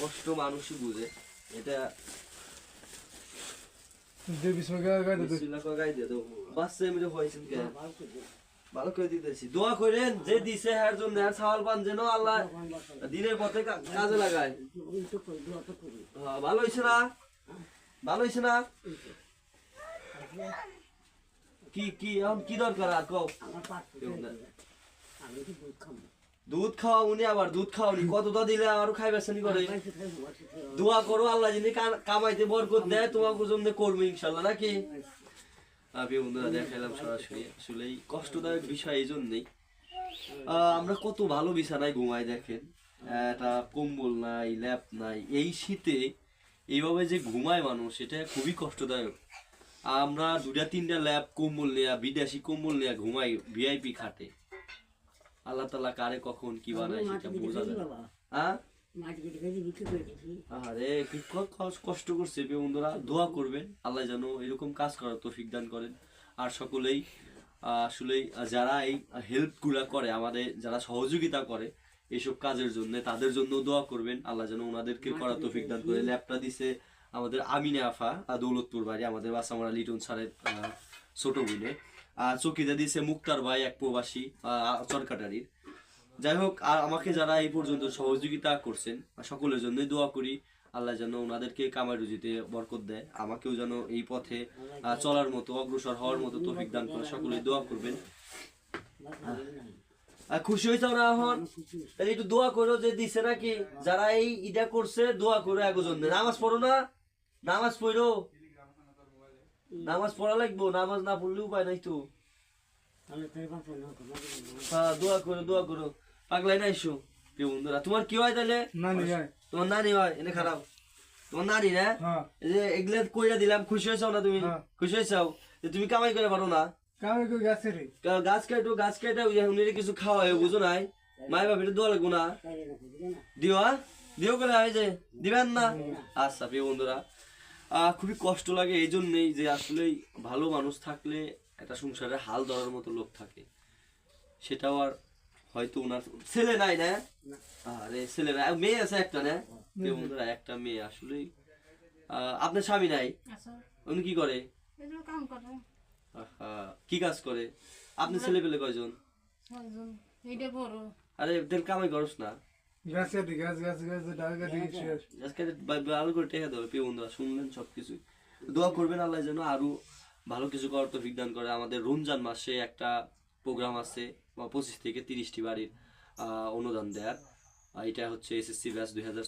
কষ্ট মানুষই বুঝে এটা বাচ্চা এমনি হয়েছেন কে ভালো করে দিতেছি দোয়া করেন যে দিছে এর জন্য আর সাওয়াল পান যেন আল্লাহ দিনের পথে কাজে লাগায়। ভালো হয়েছে না? ভালো হয়েছে না? কি কি এখন কি দরকার আর কও? দুধ খাওয়া উনি আবার দুধ খাওয়ানি কতটা দিলে আরো খাইবেছেনি করে দোয়া করো আল্লাহ যিনি কামাইতে বরকত দেয় তোমাকে জন্য করবো ইনশাল্লাহ নাকি? আমি বন্ধুরা দেখাইলাম সরাসরি আসলে কষ্টদায়ক বিষয় এই জন্যই আমরা কত ভালো বিছানায় ঘুমাই দেখেন, একটা কম্বল নাই ল্যাপ নাই, এই শীতে এইভাবে যে ঘুমায় মানুষ এটা খুবই কষ্টদায়ক। আমরা 2-3টা ল্যাপ কম্বল নেয়া বিদেশি কম্বল নেয়া ঘুমাই ভিআইপি খাটে। আল্লাহ তাআলা কারে কখন কি বানায় সেটা বোঝা যায় না। আরে কি কষ্ট করছে বন্ধুরা, দোয়া করবেন আল্লাহ যেন এরকম কাজ করার তৌফিক দান করেন। আর সকলেই আসলে যারা এই হেল্প গুলা করে আমাদের, যারা সহযোগিতা করে এইসব কাজের জন্য, তাদের জন্য দোয়া করবেন আল্লাহ যেন ওনাদেরকে করার তৌফিক দান করে। ল্যাপটা দিছে আমাদের আমিনা আফা, দৌলতপুর বাড়ি, আমাদের বাসামারা লিটন স্যারের ছোট বোনে। চকিদা দিছে মুক্তার ভাই, এক প্রবাসী চরকাটারির। যাই হোক, আর আমাকে যারা এই পর্যন্ত সহযোগিতা করছেন সকলের জন্যই দোয়া করি আল্লাহ যেন ওনাদেরকে কামাই রুজিতে বরকত দেয়, আমাকেও যেন এই পথে চলার মতো অগ্রসর হওয়ার মতো তৌফিক দান করে। সকলেই দোয়া করবেন। খুশি হয়েছে না? এখন একটু দোয়া করো যে দিছে নাকি, যারা এই ইটা করছে দোয়া করো এক জন্য। নামাজ পড়ো না? নামাজ পড়ো, নামাজ পড়া লাগবো, নামাজ না পড়লে উপায় নাই তো। হ্যাঁ দোয়া করো দোয়া করো, পাগলাই নাইছো বন্ধুরা। তোমার কি হয় তাহলে? তোমার নানি হয়? এনে খারাপ তোমার নানি না? যে এগুলা কইরা দিলাম, খুশি হয়েছাও না তুমি? খুশি হয়েছাও যে তুমি কামাই করে পারো না? গাছ কাটো, গাছ কাটা কিছু খাওয়া বুঝো নাই? মায়ের বাপের দোয়া লাগবো না? দিও দিও করে হয় যে দিবেন না? আচ্ছা প্রিয় বন্ধুরা, খুবই কষ্ট লাগে এই জন্যই যে আসলে ভালো মানুষ থাকলে একটা সংসারে হাল ধরার মতো লোক থাকে, সেটাও আর হয়তো ওনার ছেলে নাই না? আরে ছেলে নাই, মেয়ে আছে একটা না? প্রিয় বন্ধুরা একটা মেয়ে আসলেই। আপনার স্বামী নাই? উনি কি করে? কি কাজ করে? আপনার ছেলে পেলে কয়জন? আরে তেল কামাই করস না? ভালো করে টেকা দেবে। প্রিয় বন্ধুরা শুনলেন সবকিছু, দোয়া করবেন আল্লাহ যেন আরো ভালো কিছু করার তৌফিক দান করে। আমাদের রমজান মাসে একটা প্রোগ্রাম আছে 25 থেকে 30টি বাড়ির অনুদান দেয়ার। এটা হচ্ছে এসএসসি ব্যাচ 2000